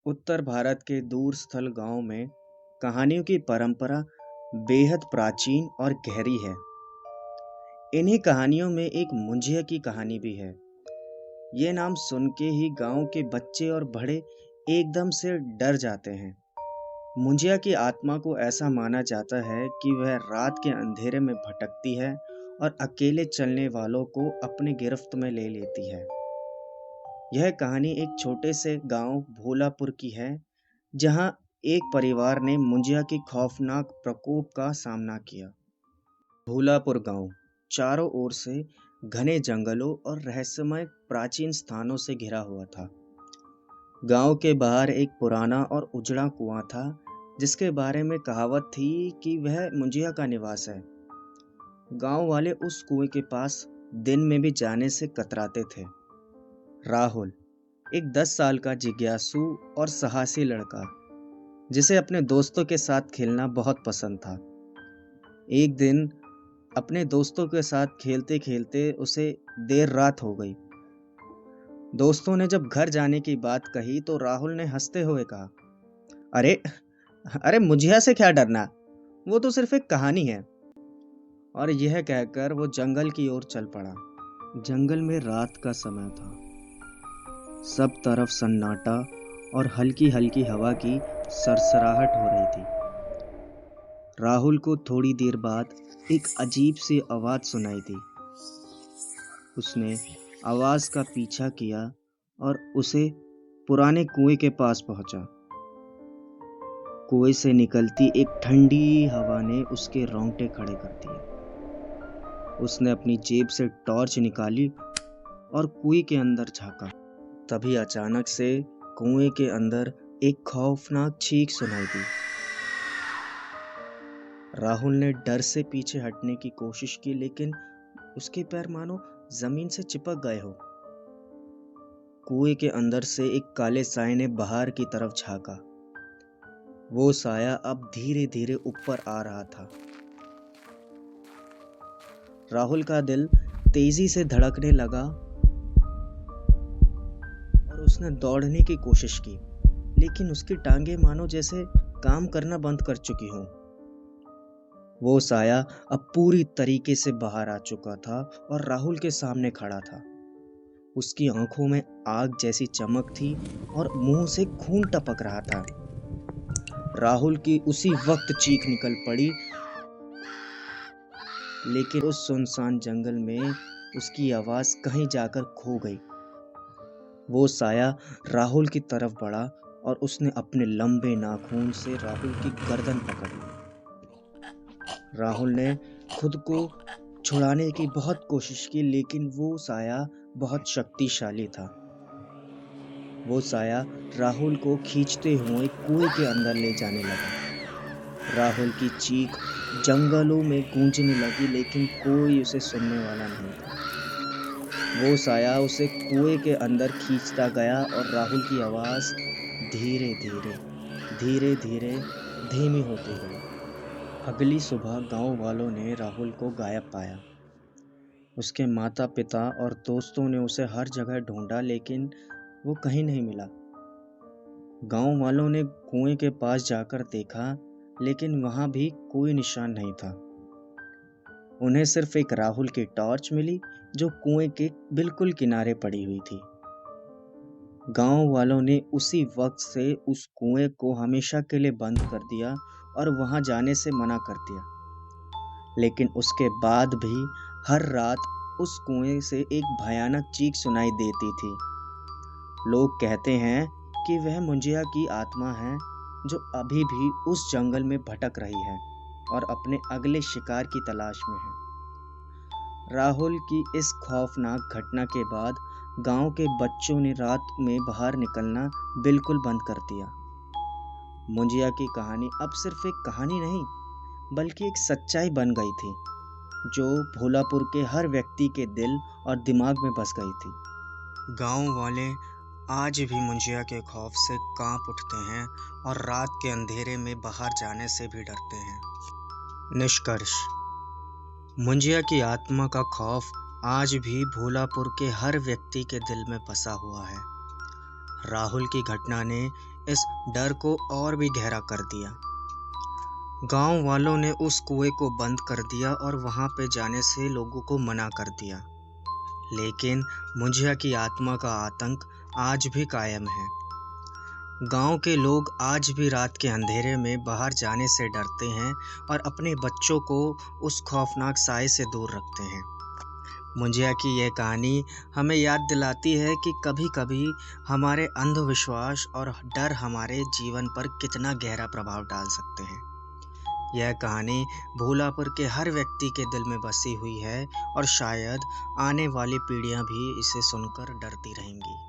उत्तर भारत के दूरस्थल गांव में कहानियों की परंपरा बेहद प्राचीन और गहरी है। इन्हीं कहानियों में एक मुंजिया की कहानी भी है। ये नाम सुन के ही गांव के बच्चे और बड़े एकदम से डर जाते हैं। मुंजिया की आत्मा को ऐसा माना जाता है कि वह रात के अंधेरे में भटकती है और अकेले चलने वालों को अपने गिरफ्त में ले लेती है। यह कहानी एक छोटे से गांव भोलापुर की है, जहां एक परिवार ने मुंजिया के खौफनाक प्रकोप का सामना किया। भोलापुर गांव चारों ओर से घने जंगलों और रहस्यमय प्राचीन स्थानों से घिरा हुआ था। गांव के बाहर एक पुराना और उजड़ा कुआं था, जिसके बारे में कहावत थी कि वह मुंजिया का निवास है। गांव वाले उस कुएं के पास दिन में भी जाने से कतराते थे। राहुल एक 10 साल का जिज्ञासु और साहसी लड़का, जिसे अपने दोस्तों के साथ खेलना बहुत पसंद था। एक दिन अपने दोस्तों के साथ खेलते खेलते उसे देर रात हो गई। दोस्तों ने जब घर जाने की बात कही तो राहुल ने हंसते हुए कहा, अरे अरे मुझिया से क्या डरना, वो तो सिर्फ एक कहानी है। और यह कहकर वो जंगल की ओर चल पड़ा। जंगल में रात का समय था। सब तरफ सन्नाटा और हल्की हल्की हवा की सरसराहट हो रही थी। राहुल को थोड़ी देर बाद एक अजीब सी आवाज सुनाई दी। उसने आवाज का पीछा किया और उसे पुराने कुएं के पास पहुंचा। कुएं से निकलती एक ठंडी हवा ने उसके रोंगटे खड़े कर दिए। उसने अपनी जेब से टॉर्च निकाली और कुएं के अंदर झांका। तभी अचानक से कुएं के अंदर एक खौफनाक चीख सुनाई दी। राहुल ने डर से पीछे हटने की कोशिश की, लेकिन उसके पैर मानो जमीन से चिपक गए हो। कुएं के अंदर से एक काले साए ने बाहर की तरफ झांका। वो साया अब धीरे धीरे ऊपर आ रहा था। राहुल का दिल तेजी से धड़कने लगा और उसने दौड़ने की कोशिश की, लेकिन उसकी टांगें मानो जैसे काम करना बंद कर चुकी हों। वो साया अब पूरी तरीके से बाहर आ चुका था और राहुल के सामने खड़ा था। उसकी आंखों में आग जैसी चमक थी और मुंह से खून टपक रहा था। राहुल की उसी वक्त चीख निकल पड़ी, लेकिन उस सुनसान जंगल में उसकी आवाज कहीं जाकर खो गई। वो साया राहुल की तरफ बढ़ा और उसने अपने लंबे नाखून से राहुल की गर्दन पकड़ ली। राहुल ने खुद को छुड़ाने की बहुत कोशिश की, लेकिन वो साया बहुत शक्तिशाली था। वो साया राहुल को खींचते हुए कुएं के अंदर ले जाने लगा। राहुल की चीख जंगलों में गूंजने लगी, लेकिन कोई उसे सुनने वाला नहीं था। वो साया उसे कुएं के अंदर खींचता गया और राहुल की आवाज धीरे धीरे धीमी होती गई। अगली सुबह गांव वालों ने राहुल को गायब पाया। उसके माता पिता और दोस्तों ने उसे हर जगह ढूंढा, लेकिन वो कहीं नहीं मिला। गांव वालों ने कुएं के पास जाकर देखा, लेकिन वहां भी कोई निशान नहीं था। उन्हें सिर्फ एक राहुल की टॉर्च मिली, जो कुएं के बिल्कुल किनारे पड़ी हुई थी। गांव वालों ने उसी वक्त से उस कुएं को हमेशा के लिए बंद कर दिया और वहां जाने से मना कर दिया। लेकिन उसके बाद भी हर रात उस कुएं से एक भयानक चीख सुनाई देती थी। लोग कहते हैं कि वह मुंजिया की आत्मा है, जो अभी भी उस जंगल में भटक रही है और अपने अगले शिकार की तलाश में है। राहुल की इस खौफनाक घटना के बाद गांव के बच्चों ने रात में बाहर निकलना बिल्कुल बंद कर दिया। मुंजिया की कहानी अब सिर्फ एक कहानी नहीं, बल्कि एक सच्चाई बन गई थी, जो भोलापुर के हर व्यक्ति के दिल और दिमाग में बस गई थी। गांव वाले आज भी मुंजिया के खौफ से कांप उठते हैं और रात के अंधेरे में बाहर जाने से भी डरते हैं। निष्कर्ष: मुंजिया की आत्मा का खौफ आज भी भोलापुर के हर व्यक्ति के दिल में बसा हुआ है। राहुल की घटना ने इस डर को और भी गहरा कर दिया। गांव वालों ने उस कुएं को बंद कर दिया और वहां पे जाने से लोगों को मना कर दिया। लेकिन मुंजिया की आत्मा का आतंक आज भी कायम है। गांव के लोग आज भी रात के अंधेरे में बाहर जाने से डरते हैं और अपने बच्चों को उस खौफनाक साए से दूर रखते हैं। मुंजिया की यह कहानी हमें याद दिलाती है कि कभी-कभी हमारे अंधविश्वास और डर हमारे जीवन पर कितना गहरा प्रभाव डाल सकते हैं। यह कहानी भोलापुर के हर व्यक्ति के दिल में बसी हुई है और शायद आने वाली पीढ़ियां भी इसे सुनकर डरती रहेंगी।